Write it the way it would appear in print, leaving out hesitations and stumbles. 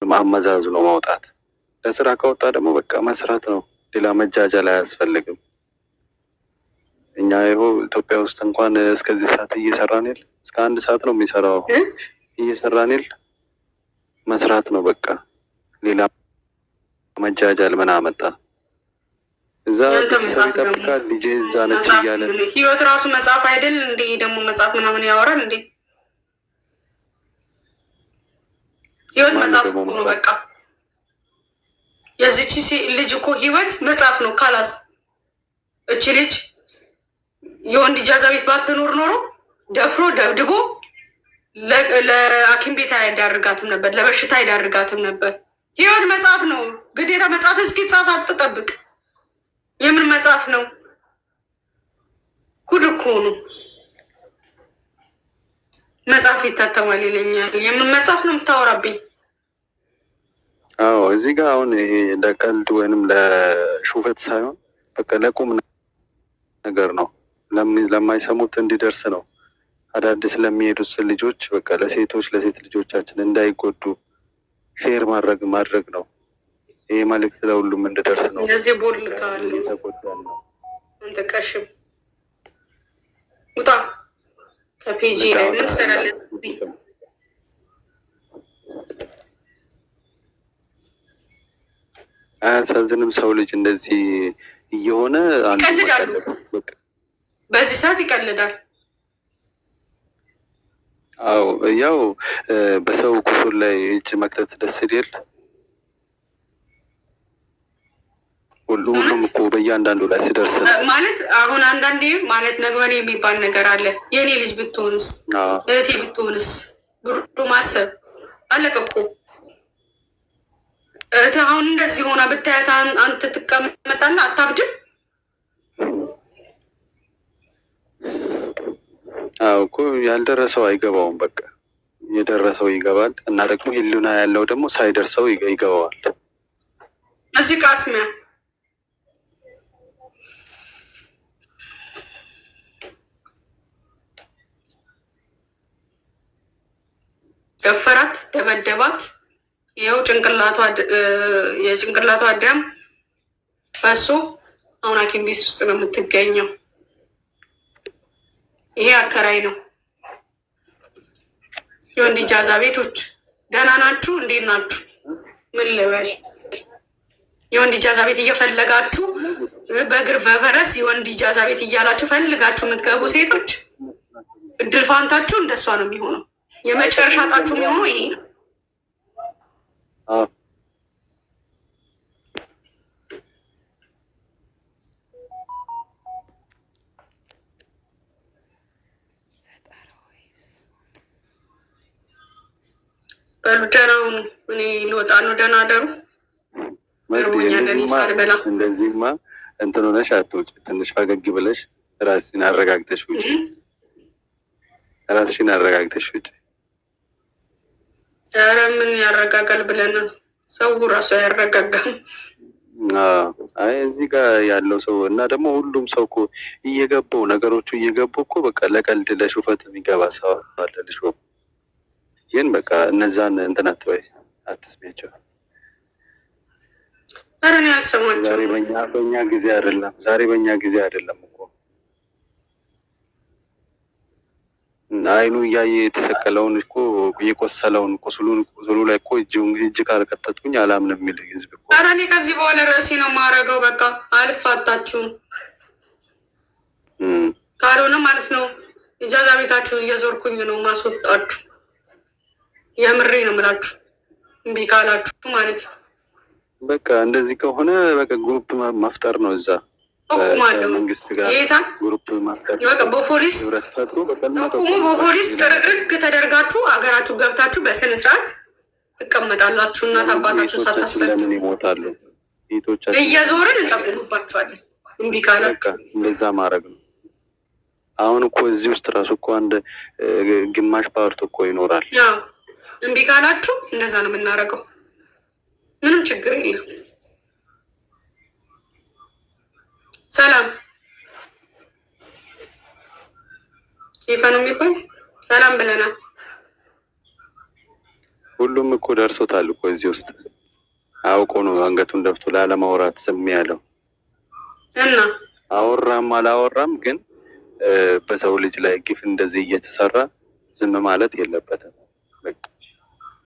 አመዛዝኖ ማውጣት። ለስራ ከወጣ ደግሞ በቃ መስራት ነው። ሌላ መጃጃል አያስፈልግም። እኛ ይኸው ኢትዮጵያ ውስጥ እንኳን እስከዚህ ሰዓት እየሰራን የለ፣ እስከ 1 ሰዓት ነው የሚሰራው። እየሰራን የለ፣ መስራት ነው በቃ። ሌላ መጃጃል ምን አመጣ? እዛ ቤተሰብ ይጠብቃል፣ ልጄ እዛ ነች እያለ ህይወት ራሱ መጽሐፍ አይደል እንዴ? ደግሞ መጽሐፍ ምናምን ያወራል እንዴ? ህይወት መጽሐፍ ነው በቃ። የዚች ልጅ እኮ ህይወት መጽሐፍ ነው። ካላስ እቺ ልጅ የወንድ ኢጃዛ ቤት ባትኖር ኖሮ ደፍሮ ደብድቦ ለሐኪም ቤት አይዳርጋትም ነበር፣ ለበሽታ አይዳርጋትም ነበር። ህይወት መጽሐፍ ነው። ግዴታ መጽሐፍ እስኪጻፍ አትጠብቅ። የምን መጽሐፍ ነው? ጉድ እኮ ነው። መጽሐፍ ይታተማል ይለኛል። የምን መጽሐፍ ነው የምታወራብኝ? አዎ እዚህ ጋር አሁን ይሄ ለቀልድ ወይንም ለሹፈት ሳይሆን በቃ ለቁም ነገር ነው። ለማይሰሙት እንዲደርስ ነው። አዳዲስ ለሚሄዱት ልጆች በቃ ለሴቶች ለሴት ልጆቻችን እንዳይጎዱ ሼር ማድረግ ነው። ይሄ መልዕክት ለሁሉም እንድደርስ ነው። እንደዚህ ቦልካል ተቆጣን ነው። አንተ ቀሽም ውጣ ከፔጂ ላይ ምን ትሰራለህ? አያሳዝንም? ሰው ልጅ እንደዚህ እየሆነ ይቀልዳሉ። በዚህ ሰዓት ይቀልዳል። አዎ ያው በሰው ቁስል ላይ እጅ መክተት ደስ ይላል። ሁሉም እኮ በእያንዳንዱ ላይ ሲደርስ ማለት አሁን አንዳንዴ ማለት ነግበኔ የሚባል ነገር አለ። የእኔ ልጅ ብትሆንስ፣ እህቴ ብትሆንስ ብሎ ማሰብ አለቀ እኮ። እህትህ አሁን እንደዚህ ሆና ብታያት አንተ ትቀመጣለህ? አታብድም? አዎ እኮ ያልደረሰው አይገባውም። በቃ የደረሰው ይገባል። እና ደግሞ ህሊና ያለው ደግሞ ሳይደርሰው ይገባዋል። እዚህ ቃስሚያ ደፈራት፣ ደበደባት። ይኸው የጭንቅላቷ ደም ፈሶ አሁን ሐኪም ቤት ውስጥ ነው የምትገኘው። ይሄ አከራይ ነው። የወንድ ኢጃዛ ቤቶች ደህና ናችሁ? እንዴት ናችሁ? ምን ልበል? የወንድ ኢጃዛ ቤት እየፈለጋችሁ በእግር በፈረስ የወንድ ኢጃዛ ቤት እያላችሁ ፈልጋችሁ የምትገቡ ሴቶች እድል ፋንታችሁ እንደሷ ነው የሚሆነው። የመጨረሻ ጣችሁ የሚሆነው ይሄ ነው። በሉ ደህና ሁኑ። እኔ ልወጣ ነው። ደህና አደሩ። እንደዚህማ እንትን ሆነሽ አትውጪ። ትንሽ ፈገግ ብለሽ ራስሽን አረጋግተሽ ውጪ። ራስሽን አረጋግተሽ ውጪ። ኧረ ምን ያረጋጋል ብለን ሰው ራሱ አያረጋጋም። አይ እዚህ ጋር ያለው ሰው እና ደግሞ ሁሉም ሰው እኮ እየገባው ነገሮቹ እየገባው እኮ በቃ ለቀልድ ለሹፈት የሚገባ ሰው አለ። ልሽ ግን በቃ እነዛን እንትን አትበይ፣ አትስሚያቸው። ኧረ እኔ አልሰማቸውም። ዛሬ በእኛ ጊዜ አይደለም። ዛሬ በእኛ ጊዜ አይደለም እኮ አይኑ እያየ የተሰቀለውን እኮ የቆሰለውን ቁስሉ ላይ እኮ እጅ ካልቀጠጥኩኝ አላምንም የሚል ህዝብ እኮ። ኧረ እኔ ከዚህ በኋላ ርዕሴ ነው የማደርገው። በቃ አልፋታችሁም። ካልሆነ ማለት ነው ኢጃዛ ቤታችሁ እየዞርኩኝ ነው ማስወጣችሁ። የምሬ ነው የምላችሁ። እምቢ ካላችሁ ማለት ነው በቃ እንደዚህ ከሆነ በቃ ግሩፕ መፍጠር ነው እዛ መንግስት ጋር ግሩፕ መፍጠር በፖሊስ በፖሊስ ጥርቅርቅ ተደርጋችሁ ሀገራችሁ ገብታችሁ በስነ ስርዓት ትቀመጣላችሁ። እናት አባታችሁ ሳታሰዱ ይሞታሉ። እየዞርን እንጠብቅባችኋለን። እምቢ ካላችሁ እንደዛ ማድረግ ነው። አሁን እኮ እዚህ ውስጥ ራሱ እኮ አንድ ግማሽ ፓርት እኮ ይኖራል። እምቢ ካላችሁ እንደዛ ነው የምናደርገው። ምንም ችግር የለም። ሰላም ኬፈ ነው የሚባል ሰላም ብለናል። ሁሉም እኮ ደርሶታል እኮ እዚህ ውስጥ አውቆ ነው አንገቱን ደፍቶ ላለማውራት ዝም ያለው እና አወራም አላወራም ግን በሰው ልጅ ላይ ግፍ እንደዚህ እየተሰራ ዝም ማለት የለበትም።